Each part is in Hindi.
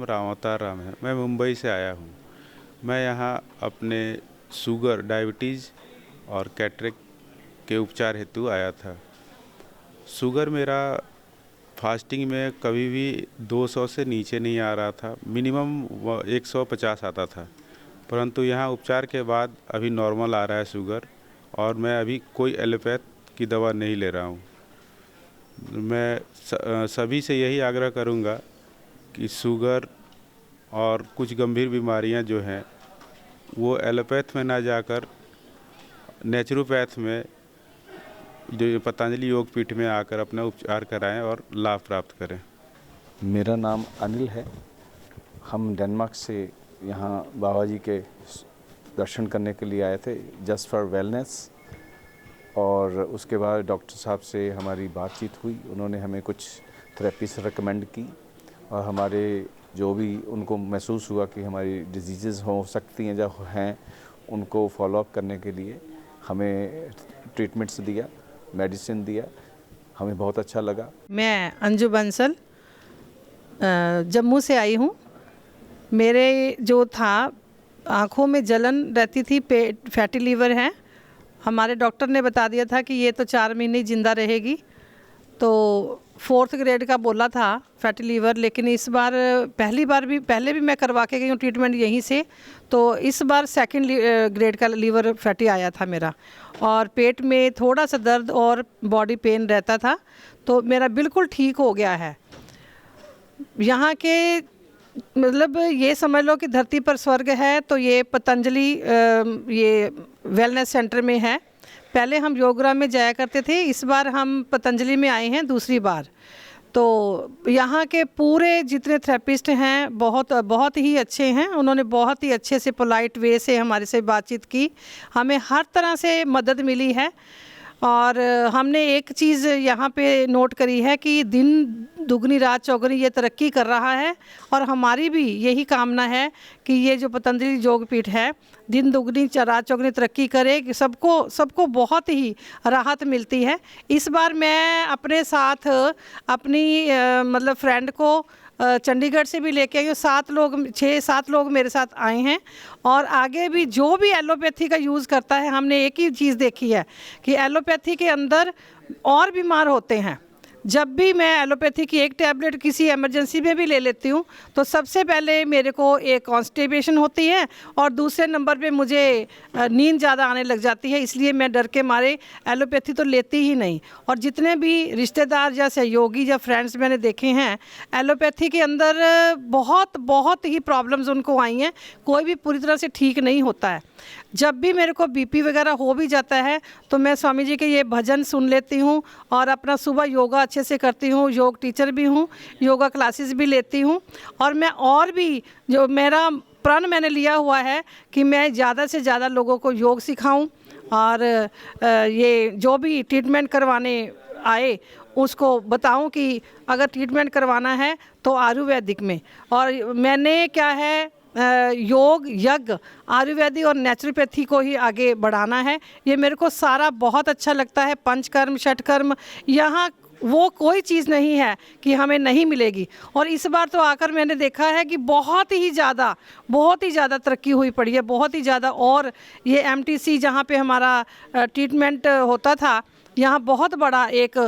राम अवतार राम है। मैं मुंबई से आया हूँ। मैं यहाँ अपने शुगर, डायबिटीज़ और कैटरेक्ट के उपचार हेतु आया था। शुगर मेरा फास्टिंग में कभी भी 200 से नीचे नहीं आ रहा था, मिनिमम 150 आता था। परंतु यहाँ उपचार के बाद अभी नॉर्मल आ रहा है शुगर, और मैं अभी कोई एलोपैथ की दवा नहीं ले रहा हूँ। मैं सभी से यही आग्रह करूँगा कि शुगर और कुछ गंभीर बीमारियां जो हैं वो एलोपैथ में ना जाकर नेचुरोपैथ में, जो ये पतंजलि योग पीठ में आकर अपना उपचार कराएं और लाभ प्राप्त करें। मेरा नाम अनिल है। हम डेनमार्क से यहाँ बाबा जी के दर्शन करने के लिए आए थे, जस्ट फॉर वेलनेस। और उसके बाद डॉक्टर साहब से हमारी बातचीत हुई। उन्होंने हमें कुछ थेरेपीज रिकमेंड की, और हमारे जो भी उनको महसूस हुआ कि हमारी डिजीज़ हो सकती हैं, जो हैं उनको फॉलोअप करने के लिए हमें ट्रीटमेंट्स दिया, मेडिसिन दिया। हमें बहुत अच्छा लगा। मैं अंजू बंसल जम्मू से आई हूँ। मेरे जो था आँखों में जलन रहती थी, पेट फैटी लीवर है। हमारे डॉक्टर ने बता दिया था कि ये तो 4 महीने ज़िंदा रहेगी, तो 4th ग्रेड का बोला था फैटी लीवर। लेकिन इस बार पहले भी मैं करवा के गई हूँ ट्रीटमेंट यहीं से, तो इस बार 2nd ग्रेड का लीवर फैटी आया था मेरा, और पेट में थोड़ा सा दर्द और बॉडी पेन रहता था, तो मेरा बिल्कुल ठीक हो गया है। यहाँ के मतलब ये समझ लो कि धरती पर स्वर्ग है, तो ये पतंजलि ये वेलनेस सेंटर में है। पहले हम योगरा में जाया करते थे, इस बार हम पतंजलि में आए हैं दूसरी बार। तो यहाँ के पूरे जितने थेरेपिस्ट हैं बहुत ही अच्छे हैं। उन्होंने बहुत ही अच्छे से पोलाइट वे से हमारे से बातचीत की, हमें हर तरह से मदद मिली है। और हमने एक चीज़ यहाँ पे नोट करी है कि दिन दुगनी रात चौगनी ये तरक्की कर रहा है, और हमारी भी यही कामना है कि ये जो पतंजलि योग पीठ है दिन दुगनी रात चौगनी तरक्की करे, कि सबको बहुत ही राहत मिलती है। इस बार मैं अपने साथ अपनी मतलब फ्रेंड को चंडीगढ़ से भी लेके आई हूँ। 6-7 लोग मेरे साथ आए हैं, और आगे भी जो भी एलोपैथी का यूज़ करता है, हमने एक ही चीज़ देखी है कि एलोपैथी के अंदर और बीमार होते हैं। जब भी मैं एलोपैथी की एक टैबलेट किसी इमरजेंसी में भी ले लेती हूँ, तो सबसे पहले मेरे को एक कॉन्स्टिपेशन होती है, और दूसरे नंबर पे मुझे नींद ज़्यादा आने लग जाती है। इसलिए मैं डर के मारे एलोपैथी तो लेती ही नहीं। और जितने भी रिश्तेदार या सहयोगी या फ्रेंड्स मैंने देखे हैं, एलोपैथी के अंदर बहुत ही प्रॉब्लम्स उनको आई हैं, कोई भी पूरी तरह से ठीक नहीं होता है। जब भी मेरे को बीपी वगैरह हो भी जाता है, तो मैं स्वामी जी के ये भजन सुन लेती हूँ, और अपना सुबह योगा अच्छे से करती हूँ। योग टीचर भी हूँ, योगा क्लासेस भी लेती हूँ। और मैं और भी जो मेरा प्रण मैंने लिया हुआ है कि मैं ज़्यादा से ज़्यादा लोगों को योग सिखाऊं, और ये जो भी ट्रीटमेंट करवाने आए उसको बताऊं कि अगर ट्रीटमेंट करवाना है तो आयुर्वेदिक में। और मैंने क्या है योग, यज्ञ, आयुर्वेदिक और नेचुरोपैथी को ही आगे बढ़ाना है। ये मेरे को सारा बहुत अच्छा लगता है। पंचकर्म, षटकर्म, यहाँ वो कोई चीज़ नहीं है कि हमें नहीं मिलेगी। और इस बार तो आकर मैंने देखा है कि बहुत ही ज़्यादा तरक्की हुई पड़ी है, बहुत ही ज़्यादा। और ये एमटीसी जहाँ पे हमारा ट्रीटमेंट होता था, यहाँ बहुत बड़ा एक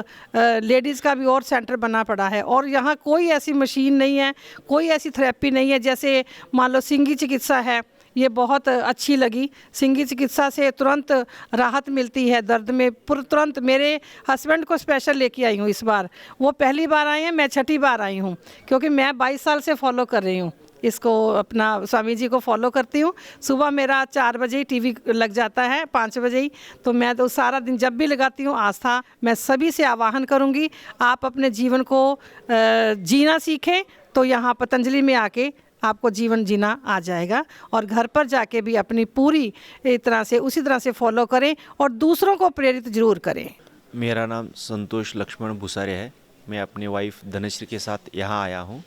लेडीज़ का भी और सेंटर बना पड़ा है। और यहाँ कोई ऐसी मशीन नहीं है, कोई ऐसी थेरेपी नहीं है। जैसे मान लो सिंगी चिकित्सा है, ये बहुत अच्छी लगी। सिंगी चिकित्सा से तुरंत राहत मिलती है दर्द में, तुरंत। मेरे हस्बैंड को स्पेशल लेके आई हूँ इस बार, वो पहली बार आए हैं, मैं छठी बार आई हूँ, क्योंकि मैं 22 साल से फॉलो कर रही हूँ इसको, अपना स्वामी जी को फॉलो करती हूँ। सुबह मेरा 4 बजे ही टीवी लग जाता है, 5 बजे ही, तो मैं तो सारा दिन जब भी लगाती हूँ आस्था। मैं सभी से आह्वान करूँगी, आप अपने जीवन को जीना सीखें, तो यहाँ पतंजलि में आके आपको जीवन जीना आ जाएगा। और घर पर जाके भी अपनी पूरी तरह से उसी तरह से फॉलो करें, और दूसरों को प्रेरित जरूर करें। मेरा नाम संतोष लक्ष्मण भूसारे है। मैं अपनी वाइफ धनश्री के साथ यहाँ आया हूँ।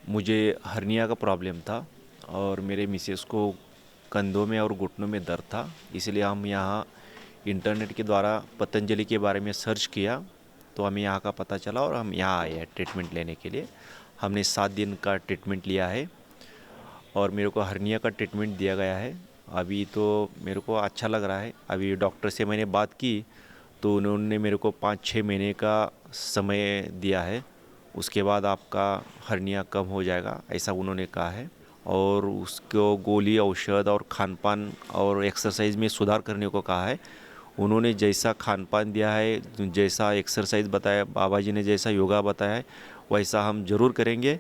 मुझे हर्निया का प्रॉब्लम था, और मेरे मिसेस को कंधों में और घुटनों में दर्द था। इसलिए हम यहाँ इंटरनेट के द्वारा पतंजलि के बारे में सर्च किया, तो हमें यहाँ का पता चला और हम यहाँ आए हैं ट्रीटमेंट लेने के लिए। हमने 7 दिन का ट्रीटमेंट लिया है और मेरे को हर्निया का ट्रीटमेंट दिया गया है। अभी तो मेरे को अच्छा लग रहा है। अभी डॉक्टर से मैंने बात की तो उन्होंने मेरे को 5-6 महीने का समय दिया है, उसके बाद आपका हर्निया कम हो जाएगा, ऐसा उन्होंने कहा है। और उसको गोली, औषध और खान-पान और एक्सरसाइज में सुधार करने को कहा है। उन्होंने जैसा खान-पान दिया है, जैसा एक्सरसाइज बताया, बाबा जी ने जैसा योगा बताया है, वैसा हम ज़रूर करेंगे।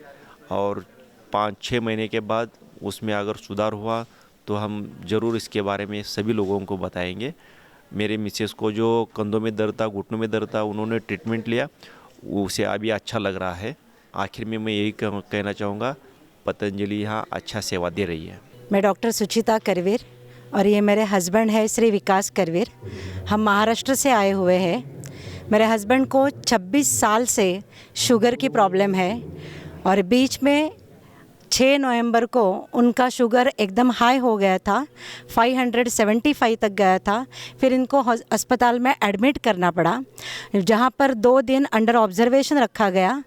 और 5-6 महीने के बाद उसमें अगर सुधार हुआ तो हम ज़रूर इसके बारे में सभी लोगों को बताएंगे। मेरे मिसेस को जो कंधों में दर्द था, घुटनों में दर्द था, उन्होंने ट्रीटमेंट लिया, उसे अभी अच्छा लग रहा है। आखिर में मैं यही कहना चाहूँगा, पतंजलि यहाँ अच्छा सेवा दे रही है। मैं डॉक्टर सुचिता करवीर और ये मेरे हस्बैंड है श्री विकास करवीर। हम महाराष्ट्र से आए हुए हैं। मेरे हस्बैंड को 26 साल से शुगर की प्रॉब्लम है और बीच में 6 नवंबर को उनका शुगर एकदम हाई हो गया था, 575 तक गया था। फिर इनको अस्पताल में एडमिट करना पड़ा, जहाँ पर 2 दिन अंडर ऑब्जर्वेशन रखा गया।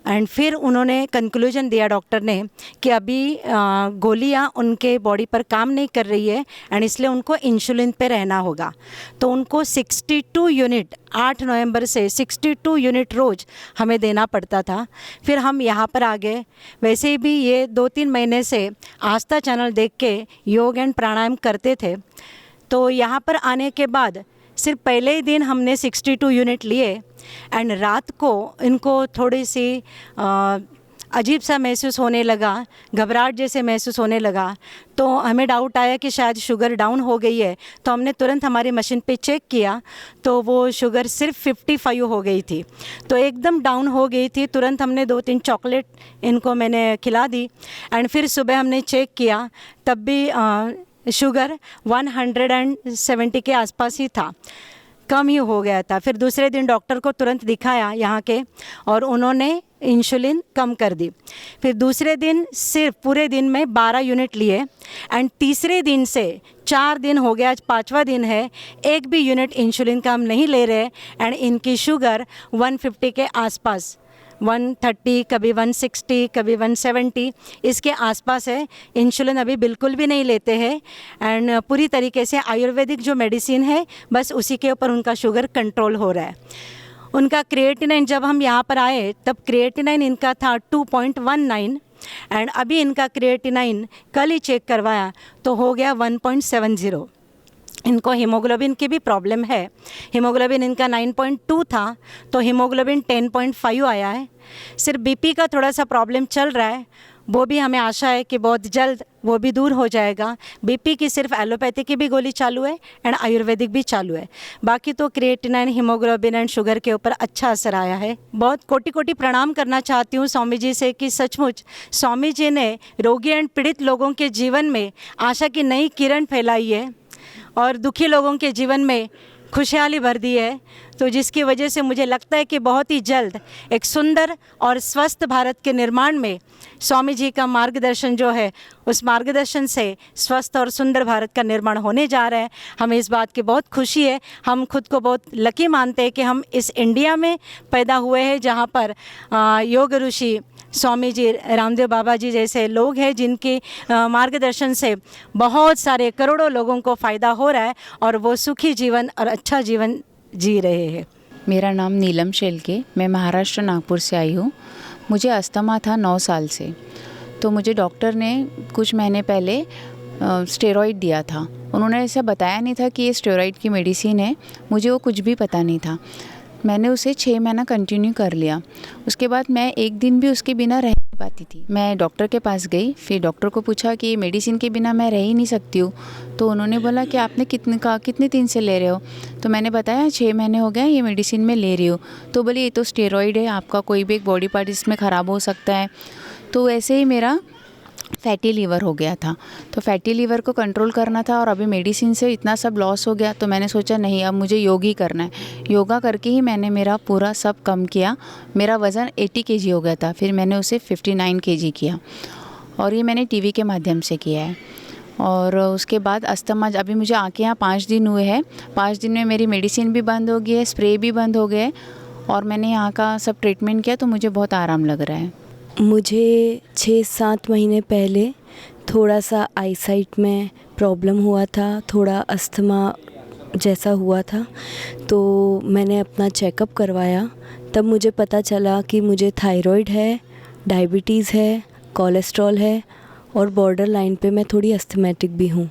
एंड फिर उन्होंने कंक्लूजन दिया डॉक्टर ने कि अभी गोलियाँ उनके बॉडी पर काम नहीं कर रही है एंड इसलिए उनको इंसुलिन पे रहना होगा। तो उनको 62 यूनिट 8 नवंबर से 62 यूनिट रोज़ हमें देना पड़ता था। फिर हम यहाँ पर आ गए। वैसे भी ये 2-3 महीने से आस्था चैनल देख के योग एंड प्राणायाम करते थे। तो यहाँ पर आने के बाद सिर्फ पहले ही दिन हमने 62 यूनिट लिए एंड रात को इनको थोड़ी सी अजीब सा महसूस होने लगा, घबराहट जैसे महसूस होने लगा। तो हमें डाउट आया कि शायद शुगर डाउन हो गई है। तो हमने तुरंत हमारी मशीन पे चेक किया तो वो शुगर सिर्फ 55 हो गई थी, तो एकदम डाउन हो गई थी। तुरंत हमने 2-3 चॉकलेट इनको मैंने खिला दी एंड फिर सुबह हमने चेक किया, तब भी शुगर 170 के आसपास ही था, कम ही हो गया था। फिर दूसरे दिन डॉक्टर को तुरंत दिखाया यहाँ के और उन्होंने इंसुलिन कम कर दी। फिर दूसरे दिन सिर्फ पूरे दिन में 12 यूनिट लिए एंड तीसरे दिन से 4 दिन हो गया, आज 5वां दिन है, एक भी यूनिट इंसुलिन का हम नहीं ले रहे एंड इनकी शुगर 150 के आसपास, 130, कभी 160, कभी 170 इसके आसपास है। इंसुलिन अभी बिल्कुल भी नहीं लेते हैं एंड पूरी तरीके से आयुर्वेदिक जो मेडिसिन है बस उसी के ऊपर उनका शुगर कंट्रोल हो रहा है। उनका क्रिएटिनाइन, जब हम यहाँ पर आए तब क्रिएटिनाइन इनका था 2.19 एंड अभी इनका क्रिएटिनाइन कल ही चेक करवाया तो हो गया 1.70। इनको हीमोग्लोबिन की भी प्रॉब्लम है। हीमोग्लोबिन इनका 9.2 था तो हीमोग्लोबिन 10.5 आया है। सिर्फ बीपी का थोड़ा सा प्रॉब्लम चल रहा है, वो भी हमें आशा है कि बहुत जल्द वो भी दूर हो जाएगा। बीपी की सिर्फ एलोपैथी की भी गोली चालू है एंड आयुर्वेदिक भी चालू है। बाकी तो क्रिएटिनाइन, हीमोग्लोबिन एंड शुगर के ऊपर अच्छा असर आया है। बहुत कोटि प्रणाम करना चाहती हूँ स्वामी जी से कि सचमुच स्वामी जी ने रोगी एंड पीड़ित लोगों के जीवन में आशा की नई किरण फैलाई है और दुखी लोगों के जीवन में खुशहाली भर दी है। तो जिसकी वजह से मुझे लगता है कि बहुत ही जल्द एक सुंदर और स्वस्थ भारत के निर्माण में स्वामी जी का मार्गदर्शन जो है, उस मार्गदर्शन से स्वस्थ और सुंदर भारत का निर्माण होने जा रहा है। हमें इस बात की बहुत खुशी है। हम खुद को बहुत लकी मानते हैं कि हम इस इंडिया में पैदा हुए हैं जहाँ पर योग ऋषि स्वामी जी, रामदेव बाबा जी जैसे लोग हैं जिनके मार्गदर्शन से बहुत सारे करोड़ों लोगों को फ़ायदा हो रहा है और वो सुखी जीवन और अच्छा जीवन जी रहे हैं। मेरा नाम नीलम शेलके, मैं महाराष्ट्र नागपुर से आई हूँ। मुझे अस्थमा था 9 साल से, तो मुझे डॉक्टर ने कुछ महीने पहले स्टेरॉइड दिया था। उन्होंने ऐसा बताया नहीं था कि ये स्टेरॉइड की मेडिसिन है, मुझे वो कुछ भी पता नहीं था। मैंने उसे 6 महीना कंटिन्यू कर लिया। उसके बाद मैं एक दिन भी उसके बिना रह नहीं पाती थी। मैं डॉक्टर के पास गई, फिर डॉक्टर को पूछा कि मेडिसिन के बिना मैं रह ही नहीं सकती हूँ। तो उन्होंने बोला कि आपने कितने दिन से ले रहे हो? तो मैंने बताया 6 महीने हो गए ये मेडिसिन मैं ले रही हूँ। तो बोले ये तो स्टेरॉइड है, आपका कोई भी एक बॉडी पार्ट इसमें ख़राब हो सकता है। तो ऐसे ही मेरा फैटी लीवर हो गया था, तो फैटी लीवर को कंट्रोल करना था और अभी मेडिसिन से इतना सब लॉस हो गया। तो मैंने सोचा नहीं, अब मुझे योग ही करना है। योगा करके ही मैंने मेरा पूरा सब कम किया। मेरा वज़न 80 kg हो गया था, फिर मैंने उसे 59 kg किया और ये मैंने टीवी के माध्यम से किया है। और उसके बाद अस्थमा, अभी मुझे आके यहाँ 5 दिन हुए हैं। 5 दिन में मेरी मेडिसिन भी बंद हो गई है, स्प्रे भी बंद हो गए और मैंने यहाँ का सब ट्रीटमेंट किया तो मुझे बहुत आराम लग रहा है। मुझे 6-7 महीने पहले थोड़ा सा आईसाइट में प्रॉब्लम हुआ था, थोड़ा अस्थमा जैसा हुआ था। तो मैंने अपना चेकअप करवाया, तब मुझे पता चला कि मुझे थायराइड है, डायबिटीज़ है, कोलेस्ट्रॉल है और बॉर्डर लाइन पे मैं थोड़ी अस्थमेटिक भी हूँ।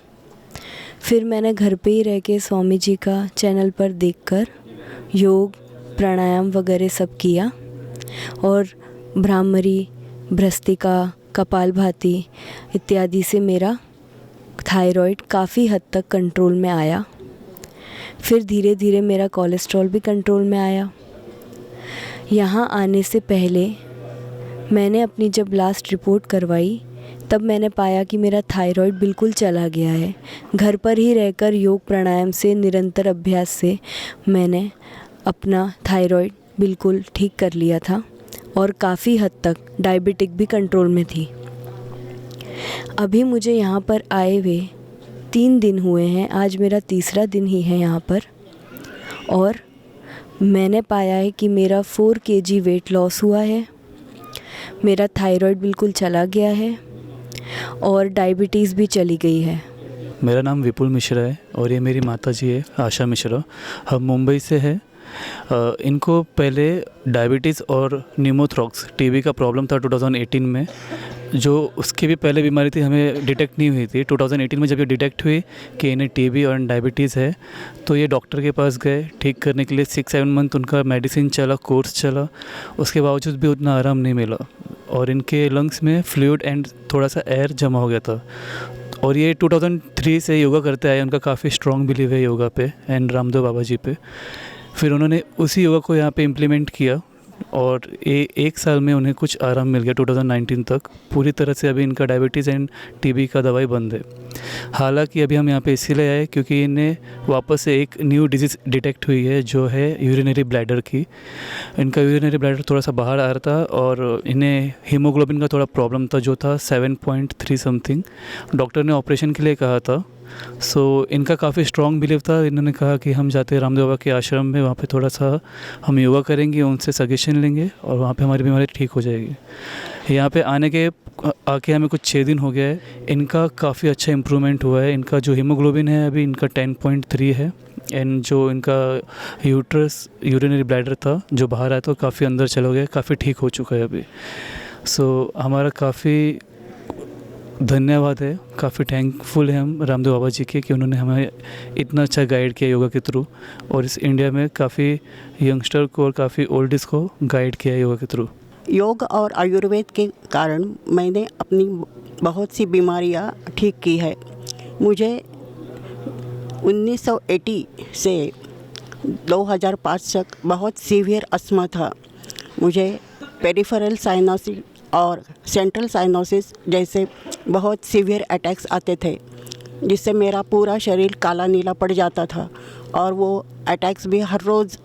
फिर मैंने घर पे ही रह के स्वामी जी का चैनल पर देखकर योग, प्राणायाम वगैरह सब किया और भ्रामरी, भ्रस्तिका, कपालभाति इत्यादि से मेरा थायराइड काफ़ी हद तक कंट्रोल में आया। फिर धीरे धीरे मेरा कोलेस्ट्रॉल भी कंट्रोल में आया। यहाँ आने से पहले मैंने अपनी जब लास्ट रिपोर्ट करवाई तब मैंने पाया कि मेरा थायराइड बिल्कुल चला गया है। घर पर ही रहकर योग प्राणायाम से निरंतर अभ्यास से मैंने अपना थायराइड बिल्कुल ठीक कर लिया था और काफ़ी हद तक डायबिटिक भी कंट्रोल में थी। अभी मुझे यहाँ पर आए हुए 3 दिन हुए हैं, आज मेरा तीसरा दिन ही है यहाँ पर, और मैंने पाया है कि मेरा 4 kg वेट लॉस हुआ है, मेरा थायराइड बिल्कुल चला गया है और डायबिटीज़ भी चली गई है। मेरा नाम विपुल मिश्रा है और ये मेरी माता जी है आशा मिश्रा। हम मुंबई से हैं। इनको पहले डायबिटीज़ और न्यूमोथ्रॉक्स टीबी का प्रॉब्लम था 2018 में, जो उसकी भी पहले बीमारी थी, हमें डिटेक्ट नहीं हुई थी। 2018 में जब ये डिटेक्ट हुई कि इन्हें टीबी और डायबिटीज़ है तो ये डॉक्टर के पास गए ठीक करने के लिए। 6-7 मंथ उनका मेडिसिन चला, कोर्स चला, उसके बावजूद भी उतना आराम नहीं मिला और इनके लंग्स में फ्लूइड एंड थोड़ा सा एयर जमा हो गया था। और ये 2003 से योगा करते आए, उनका काफ़ी स्ट्रॉन्ग बिलीव है योगा पे एंड रामदेव बाबा जी पे। फिर उन्होंने उसी योगा को यहाँ पे इम्प्लीमेंट किया और 1 साल में उन्हें कुछ आराम मिल गया। 2019 तक पूरी तरह से अभी इनका डायबिटीज़ एंड टीबी का दवाई बंद है। हालांकि अभी हम यहाँ पे इसीलिए आए क्योंकि इन्हें वापस से एक न्यू डिजीज़ डिटेक्ट हुई है जो है यूरिनरी ब्लैडर की। इनका यूरिनरी ब्लैडर थोड़ा सा बाहर आ रहा था और इन्हें हीमोग्लोबिन का थोड़ा प्रॉब्लम था जो था 7.3 समथिंग। डॉक्टर ने ऑपरेशन के लिए कहा था। इनका काफ़ी स्ट्रॉन्ग बिलीव था। इन्होंने कहा कि हम जाते हैं रामदेव बाबा के आश्रम में, वहाँ पे थोड़ा सा हम योगा करेंगे, उनसे सजेशन लेंगे और वहाँ पे हमारी बीमारी ठीक हो जाएगी। यहाँ पे आके हमें कुछ 6 दिन हो गया है। इनका काफ़ी अच्छा इम्प्रूवमेंट हुआ है। इनका जो हीमोग्लोबिन है अभी इनका 10.3 है एंड जो इनका यूरिनरी ब्लैडर था जो बाहर आया तो काफ़ी अंदर चला गया, काफ़ी ठीक हो चुका है अभी। हमारा काफ़ी धन्यवाद है, काफ़ी थैंकफुल है हम रामदेव बाबा जी के कि उन्होंने हमें इतना अच्छा गाइड किया योगा के थ्रू और इस इंडिया में काफ़ी यंगस्टर को और काफ़ी ओल्डेज को गाइड किया योगा के थ्रू। योग और आयुर्वेद के कारण मैंने अपनी बहुत सी बीमारियां ठीक की है। मुझे 1980 से 2005 तक बहुत सीवियर अस्थमा था। मुझे पेरिफेरल साइनोसिस और सेंट्रल साइनोसिस जैसे बहुत सीवियर अटैक्स आते थे जिससे मेरा पूरा शरीर काला नीला पड़ जाता था और वो अटैक्स भी हर रोज़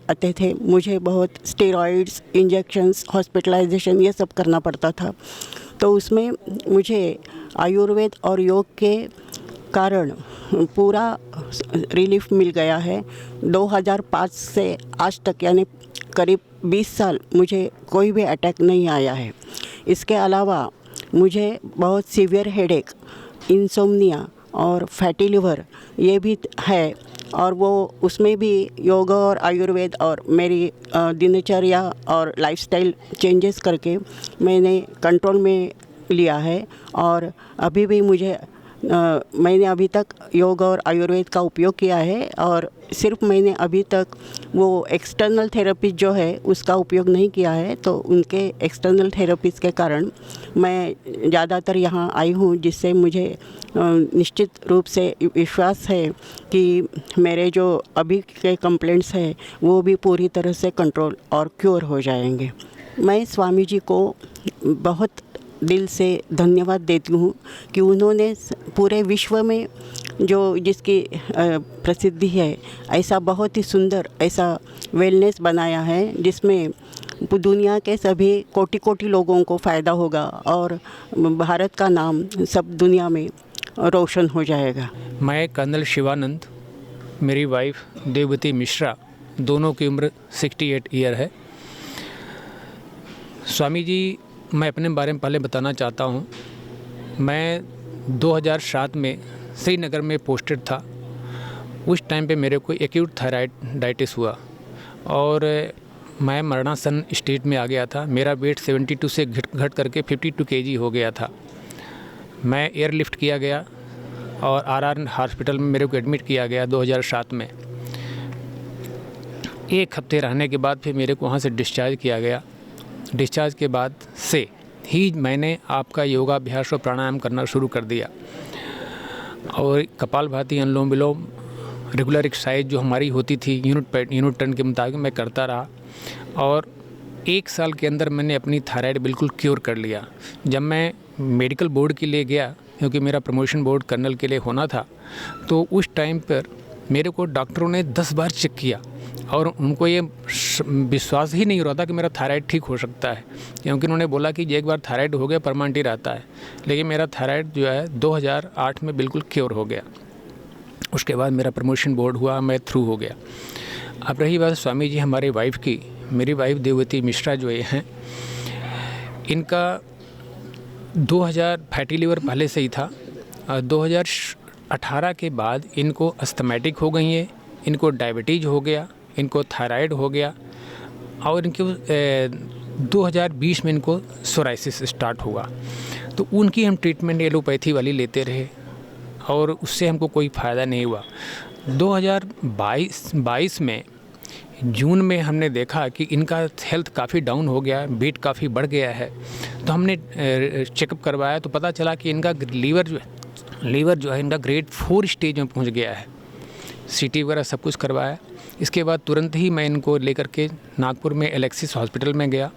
आते थे। मुझे बहुत स्टेरॉइड्स, इंजेक्शंस, हॉस्पिटलाइजेशन ये सब करना पड़ता था। तो उसमें मुझे आयुर्वेद और योग के कारण पूरा रिलीफ मिल गया है। 2005 से आज तक यानी करीब 20 साल मुझे कोई भी अटैक नहीं आया है। इसके अलावा मुझे बहुत सीवियर हेडेक, इंसोम्निया और फैटी लिवर ये भी है और वो उसमें भी योगा और आयुर्वेद और मेरी दिनचर्या और लाइफस्टाइल चेंजेस करके मैंने कंट्रोल में लिया है। और अभी भी मैंने अभी तक योग और आयुर्वेद का उपयोग किया है और सिर्फ मैंने अभी तक वो एक्सटर्नल थेरेपी जो है उसका उपयोग नहीं किया है। तो उनके एक्सटर्नल थेरेपीज़ के कारण मैं ज़्यादातर यहाँ आई हूँ, जिससे मुझे निश्चित रूप से विश्वास है कि मेरे जो अभी के कंप्लेंट्स हैं वो भी पूरी तरह से कंट्रोल और क्योर हो जाएंगे। मैं स्वामी जी को बहुत दिल से धन्यवाद देती हूँ कि उन्होंने पूरे विश्व में जिसकी प्रसिद्धि है ऐसा बहुत ही सुंदर ऐसा वेलनेस बनाया है जिसमें दुनिया के सभी कोटि लोगों को फ़ायदा होगा और भारत का नाम सब दुनिया में रोशन हो जाएगा। मैं कर्नल शिवानंद, मेरी वाइफ देवती मिश्रा, दोनों की उम्र 68 ईयर है। स्वामी जी मैं अपने बारे में पहले बताना चाहता हूँ। मैं 2007 में श्रीनगर में पोस्टेड था। उस टाइम पे मेरे को एक्यूट थायराइडाइटिस हुआ और मैं मरणासन स्टेट में आ गया था। मेरा वेट 72 से घट करके 52 kg हो गया था। मैं एयरलिफ्ट किया गया और आरआर हॉस्पिटल में मेरे को एडमिट किया गया 2007 में। एक हफ्ते रहने के बाद फिर मेरे को वहाँ से डिस्चार्ज किया गया। डिस्चार्ज के बाद से ही मैंने आपका योगाभ्यास और प्राणायाम करना शुरू कर दिया और कपालभाति, अनुलोम विलोम, रेगुलर एक्सरसाइज जो हमारी होती थी यूनिट टर्न के मुताबिक मैं करता रहा और 1 साल के अंदर मैंने अपनी थायराइड बिल्कुल क्योर कर लिया। जब मैं मेडिकल बोर्ड के लिए गया, क्योंकि मेरा प्रमोशन बोर्ड कर्नल के लिए होना था, तो उस टाइम पर मेरे को डॉक्टरों ने 10 बार चेक किया और उनको ये विश्वास ही नहीं हो रहा था कि मेरा थायराइड ठीक हो सकता है, क्योंकि उन्होंने बोला कि एक बार थायराइड हो गया परमानेंट रहता है। लेकिन मेरा थायराइड जो है 2008 में बिल्कुल क्योर हो गया। उसके बाद मेरा प्रमोशन बोर्ड हुआ, मैं थ्रू हो गया। अब रही बात स्वामी जी हमारे वाइफ की, मेरी वाइफ देवती मिश्रा जो ये हैं, इनका 2000 फैटी लीवर पहले से ही था। 2018 के बाद इनको अस्थमैटिक हो गई है, इनको डायबिटीज़ हो गया, इनको थायराइड हो गया और इनको 2020 में इनको सोराइसिस स्टार्ट हुआ। तो उनकी हम ट्रीटमेंट एलोपैथी वाली लेते रहे और उससे हमको कोई फ़ायदा नहीं हुआ। 2022 में जून में हमने देखा कि इनका हेल्थ काफ़ी डाउन हो गया, वेट काफ़ी बढ़ गया है। तो हमने चेकअप करवाया तो पता चला कि इनका लीवर जो है इनका ग्रेड 4 स्टेज में पहुंच गया है। सीटी वगैरह सब कुछ करवाया। इसके बाद तुरंत ही मैं इनको लेकर के नागपुर में एलेक्सिस हॉस्पिटल में गया।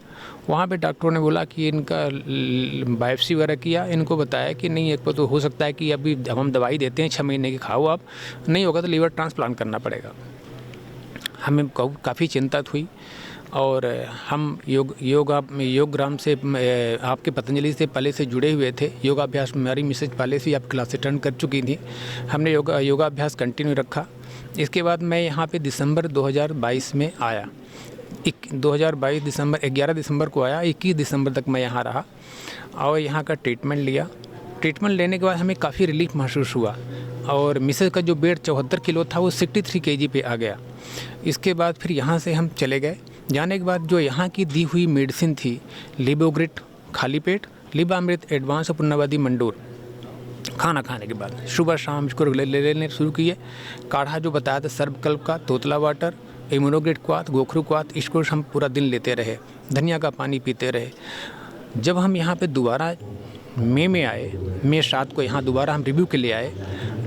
वहाँ पे डॉक्टरों ने बोला कि इनका बायोप्सी वगैरह किया, इनको बताया कि नहीं, एक तो हो सकता है कि अभी हम दवाई देते हैं 6 महीने की खाओ आप, नहीं होगा तो लीवर ट्रांसप्लांट करना पड़ेगा। हमें काफ़ी चिंता हुई और हम योगग्राम से आपके पतंजलि से पहले से जुड़े हुए थे। योगाभ्यास हमारी मिसेज पहले से आप क्लास अटेंड कर चुकी थी। हमने योगाभ्यास कंटिन्यू रखा। इसके बाद मैं यहाँ पे दिसंबर 2022 में आया। 2022 दिसंबर 11 दिसंबर को आया, 21 दिसंबर तक मैं यहाँ रहा और यहाँ का ट्रीटमेंट लिया। ट्रीटमेंट लेने के बाद हमें काफ़ी रिलीफ महसूस हुआ और मिसेज का जो वेट 74 किलो था वो 63 kg पे आ गया। इसके बाद फिर यहाँ से हम चले गए। जाने के बाद जो यहाँ की दी हुई मेडिसिन थी, लिबोग्रिट खाली पेट, लिबामृत एडवांस और पुण्यवादी मंडूर, खाना खाने के बाद सुबह शाम इसको लेने शुरू किए। काढ़ा जो बताया था सर्वकल्प का, तोतला वाटर, इम्यूनोग्रेट क्वाथ, गोखरू क्वाथ, इसको हम पूरा दिन लेते रहे। धनिया का पानी पीते रहे। जब हम यहाँ पे दोबारा मई में आए, मई 7 को यहाँ दोबारा हम रिव्यू के लिए आए,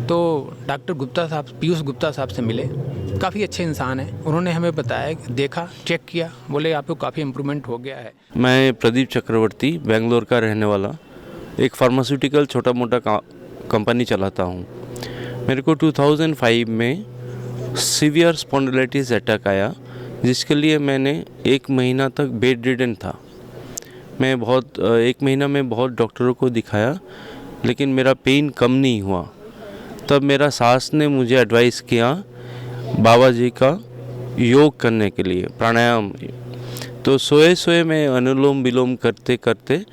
तो डॉक्टर गुप्ता साहब, पीयूष गुप्ता साहब से मिले। काफ़ी अच्छे इंसान हैं। उन्होंने हमें बताया, देखा, चेक किया, बोले आपको काफ़ी इम्प्रूवमेंट हो गया है। मैं प्रदीप चक्रवर्ती, बेंगलोर का रहने वाला, एक फार्मास्यूटिकल छोटा मोटा कंपनी चलाता हूँ। मेरे को 2005 में सीवियर स्पॉन्डिलाइटिस अटैक आया, जिसके लिए मैंने 1 महीना तक बेड रिडन था। मैं 1 महीना में बहुत डॉक्टरों को दिखाया, लेकिन मेरा पेन कम नहीं हुआ। तब मेरा सास ने मुझे एडवाइस किया बाबा जी का योग करने के लिए, प्राणायाम। तो सोए मैं अनुलोम विलोम करते करते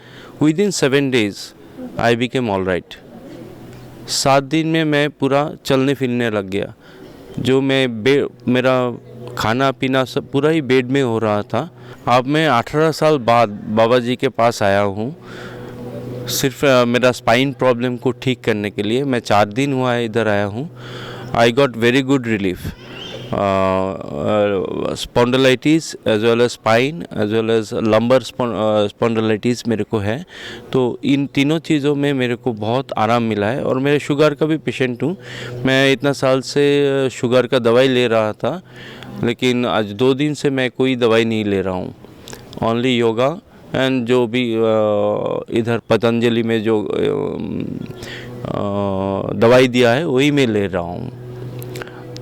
within 7 days I became all right. 7 दिन में मैं पूरा चलने फिरने लग गया। जो मेरा खाना पीना सब पूरा ही बेड में हो रहा था। अब मैं 18 साल बाद बाबा जी के पास आया हूँ, सिर्फ मेरा स्पाइन प्रॉब्लम को ठीक करने के लिए। मैं 4 दिन हुआ है इधर आया हूँ। I got very good relief. Spondylitis as well as spine as well as lumbar spondylitis मेरे को है। तो इन तीनों चीज़ों में मेरे को बहुत आराम मिला है। और मेरे शुगर का भी पेशेंट हूँ। मैं इतना साल से शुगर का दवाई ले रहा था, लेकिन आज 2 दिन से मैं कोई दवाई नहीं ले रहा हूँ। ओनली योगा एंड जो भी इधर पतंजलि में जो दवाई दिया है वही मैं ले रहा हूँ।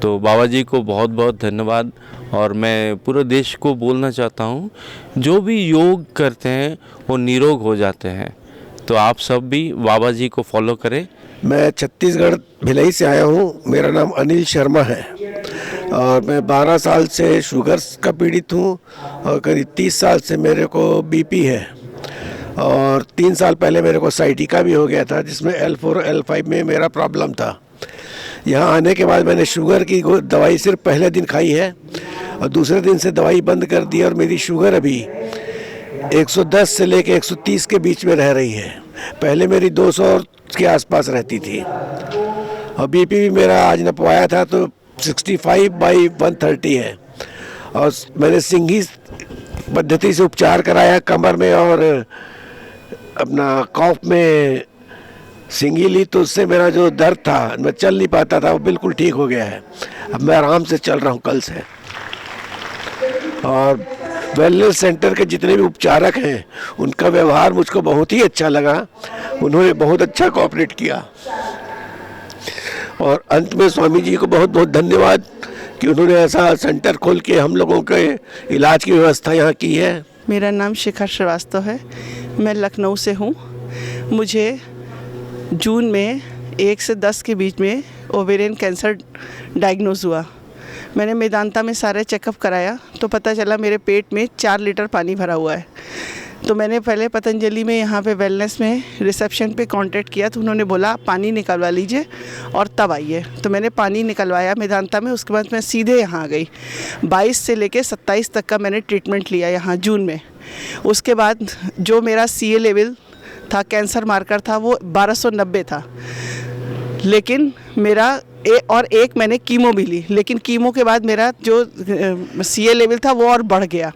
तो बाबा जी को बहुत बहुत धन्यवाद। और मैं पूरे देश को बोलना चाहता हूँ, जो भी योग करते हैं वो निरोग हो जाते हैं। तो आप सब भी बाबा जी को फॉलो करें। मैं छत्तीसगढ़ भिलाई से आया हूँ। मेरा नाम अनिल शर्मा है और मैं 12 साल से शुगर का पीड़ित हूँ और करीब 30 साल से मेरे को बीपी है। और 3 साल पहले मेरे को साइटिका भी हो गया था, जिसमें L4 और L5 में मेरा प्रॉब्लम था। यहाँ आने के बाद मैंने शुगर की दवाई सिर्फ पहले दिन खाई है और दूसरे दिन से दवाई बंद कर दी और मेरी शुगर अभी 110 से लेके 130 के बीच में रह रही है। पहले मेरी 200 के आसपास रहती थी और बीपी भी मेरा आज नपवाया था तो 65/130 है। और मैंने सिंघी पद्धति से उपचार कराया कमर में और अपना कॉफ में सिंघी ली, तो उससे मेरा जो दर्द था, मैं चल नहीं पाता था, वो बिल्कुल ठीक हो गया है। अब मैं आराम से चल रहा हूँ कल से। और वेलनेस सेंटर के जितने भी उपचारक हैं उनका व्यवहार मुझको बहुत ही अच्छा लगा, उन्होंने बहुत अच्छा कोऑपरेट किया। और अंत में स्वामी जी को बहुत बहुत धन्यवाद कि उन्होंने ऐसा सेंटर खोल के हम लोगों के इलाज की व्यवस्था यहाँ की है। मेरा नाम शिखा श्रीवास्तव है, मैं लखनऊ से हूँ। मुझे जून में 1 से 10 के बीच में ओवेरियन कैंसर डायग्नोज हुआ। मैंने मेदांता में सारे चेकअप कराया तो पता चला मेरे पेट में 4 लीटर पानी भरा हुआ है। तो मैंने पहले पतंजलि में यहाँ पे वेलनेस में रिसेप्शन पे कांटेक्ट किया तो उन्होंने बोला पानी निकलवा लीजिए और तब आइए। तो मैंने पानी निकलवाया मेदांता में, उसके बाद मैं सीधे यहाँ आ गई। 22 से लेके 27 तक का मैंने ट्रीटमेंट लिया यहाँ जून में। उसके बाद जो मेरा CA लेवल था, कैंसर मार्कर था, वो 1290 था। लेकिन मेरा एक मैंने कीमो भी ली, लेकिन कीमो के बाद मेरा जो CA लेवल था वो और बढ़ गया।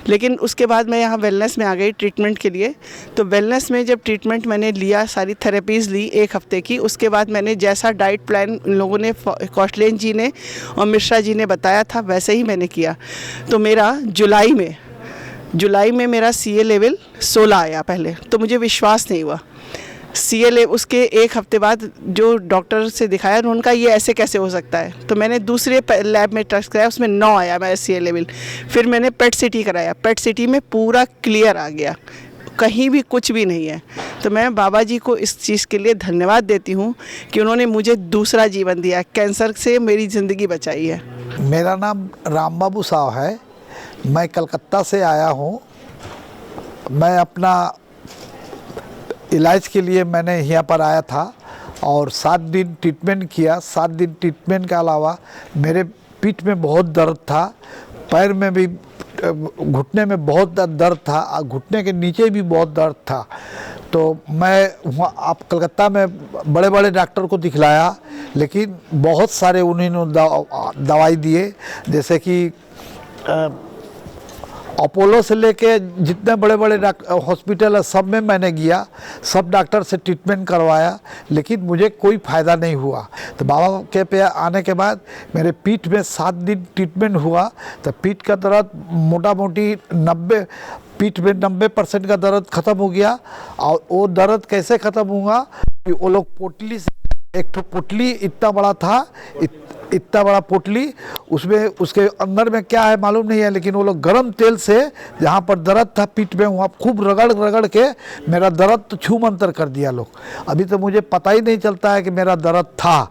लेकिन उसके बाद मैं यहाँ वेलनेस में आ गई ट्रीटमेंट के लिए। तो वेलनेस में जब ट्रीटमेंट मैंने लिया, सारी थेरेपीज़ ली 1 हफ्ते की, उसके बाद मैंने जैसा डाइट प्लान इन लोगों ने, कौशलेन जी ने और मिश्रा जी ने बताया था, वैसे ही मैंने किया। तो मेरा जुलाई में मेरा CA लेवल 16 आया पहले, तो मुझे विश्वास नहीं हुआ। CA लेवल उसके 1 हफ्ते बाद जो डॉक्टर से दिखाया उनका ये ऐसे कैसे हो सकता है। तो मैंने दूसरे लैब में टेस्ट कराया, उसमें 9 आया मेरा CA लेवल। फिर मैंने PET CT कराया, PET CT में पूरा क्लियर आ गया, कहीं भी कुछ भी नहीं है। तो मैं बाबा जी को इस चीज़ के लिए धन्यवाद देती हूँ कि उन्होंने मुझे दूसरा जीवन दिया, कैंसर से मेरी ज़िंदगी बचाई है। मेरा नाम राम बाबू साहब है, मैं कलकत्ता से आया हूँ। मैं अपना इलाज के लिए मैंने यहाँ पर आया था और 7 दिन ट्रीटमेंट किया। 7 दिन ट्रीटमेंट के अलावा मेरे पीठ में बहुत दर्द था, पैर में भी, घुटने में बहुत दर्द था, घुटने के नीचे भी बहुत दर्द था। तो मैं वहाँ आप कलकत्ता में बड़े बड़े डॉक्टर को दिखलाया, लेकिन बहुत सारे उन्होंने दवाई दिए, जैसे कि अपोलो से लेके जितने बड़े बड़े हॉस्पिटल है सब में मैंने गया, सब डॉक्टर से ट्रीटमेंट करवाया, लेकिन मुझे कोई फ़ायदा नहीं हुआ। तो बाबा के पे आने के बाद मेरे पीठ में 7 दिन ट्रीटमेंट हुआ तो पीठ का दर्द मोटा मोटी 90% का दर्द ख़त्म हो गया। और वो दर्द कैसे ख़त्म हुआ कि वो लोग पोटली से, एक तो पोटली इतना बड़ा था, इतना बड़ा पोटली, उसमें उसके अंदर में क्या है मालूम नहीं है, लेकिन वो लोग गरम तेल से जहाँ पर दर्द था पीठ में वहाँ खूब रगड़ के मेरा दर्द तो छू मंतर कर दिया लोग। अभी तो मुझे पता ही नहीं चलता है कि मेरा दर्द था,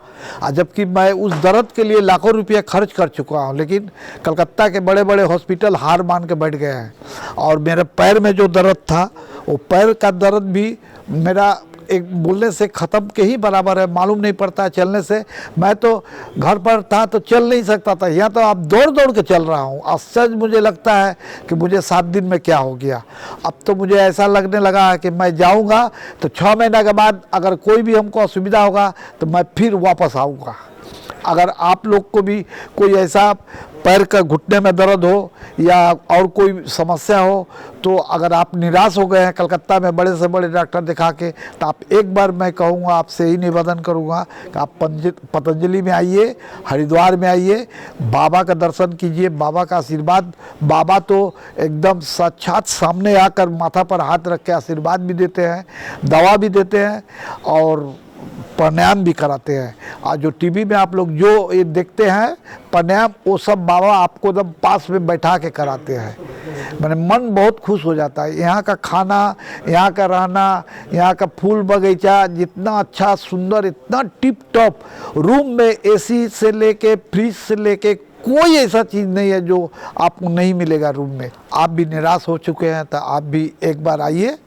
जबकि मैं उस दर्द के लिए लाखों रुपये खर्च कर चुका हूँ। लेकिन कलकत्ता के बड़े बड़े हॉस्पिटल हार मान के बैठ गए हैं। और मेरे पैर में जो दर्द था, वो पैर का दर्द भी मेरा एक बोलने से ख़त्म के ही बराबर है, मालूम नहीं पड़ता है चलने से। मैं तो घर पर था तो चल नहीं सकता था, यहाँ तो आप दौड़ दौड़ के चल रहा हूँ। आश्चर्य मुझे लगता है कि मुझे 7 दिन में क्या हो गया। अब तो मुझे ऐसा लगने लगा है कि मैं जाऊँगा तो 6 महीने के बाद अगर कोई भी हमको असुविधा होगा तो मैं फिर वापस आऊँगा। अगर आप लोग को भी कोई ऐसा पैर का घुटने में दर्द हो या और कोई समस्या हो, तो अगर आप निराश हो गए हैं कलकत्ता में बड़े से बड़े डॉक्टर दिखा के, तो आप एक बार मैं कहूँगा, आपसे ही निवेदन करूँगा कि आप पतंजलि में आइए, हरिद्वार में आइए, बाबा का दर्शन कीजिए, बाबा का आशीर्वाद। बाबा तो एकदम साक्षात सामने आकर माथा पर हाथ रख के आशीर्वाद भी देते हैं, दवा भी देते हैं और प्राणायाम भी कराते हैं। और जो टीवी में आप लोग जो ये देखते हैं प्राणायाम, वो सब बाबा आपको एकदम पास में बैठा के कराते हैं। मैंने मन बहुत खुश हो जाता है। यहाँ का खाना, यहाँ का रहना, यहाँ का फूल बगीचा जितना अच्छा सुंदर, इतना टिप टॉप, रूम में AC से लेके फ्रिज से लेके कोई ऐसा चीज़ नहीं है जो आपको नहीं मिलेगा रूम में। आप भी निराश हो चुके हैं तो आप भी एक बार आइए।